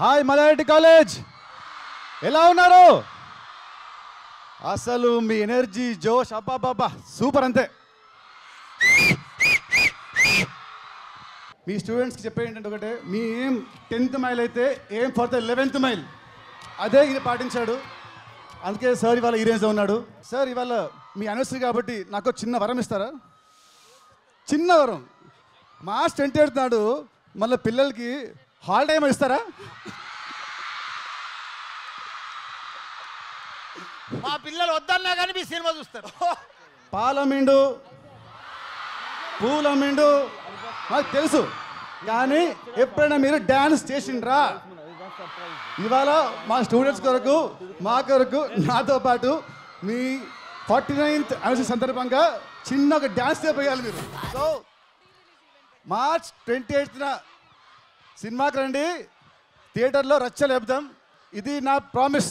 Hi Malayali college, ఎలా ఉన్నారు? అసలు మీ ఎనర్జీ జోష్ అబ్బాబాబా సూపర్. అంతే. మీ స్టూడెంట్స్కి చెప్పే ఏంటంటే ఒకటే, మీ ఏం 10th మైల్ అయితే ఏం ఫర్ ద 11th మైల్, అదే ఇది పాటించాడు. అందుకే సార్ ఇవాళ ఈ రేంజ్లో ఉన్నాడు. సార్ ఇవాళ మీ అనవసరి కాబట్టి నాకు చిన్న వరం ఇస్తారా? చిన్న వరం. మార్చ్ 28 నాడు మళ్ళీ పిల్లలకి హాలిడే ఏమో ఇస్తారా? మా పిల్లలు వద్దన్నా కానీ మీ సినిమా చూస్తారు. పాలమిండు పూలమిండు నాకు తెలుసు, కానీ ఎప్పుడైనా మీరు డ్యాన్స్ చేసిండ్రా? ఇవాళ మా స్టూడెంట్స్ కొరకు, మా కొరకు, నాతో పాటు మీ 49th యానివర్సరీ సందర్భంగా చిన్న ఒక డ్యాన్స్ చేయాలి మీరు. సో మార్చ్ 28న సినిమాకి రండి, థియేటర్లో రచ్చ లేపుదాం. ఇది నా ప్రామిస్.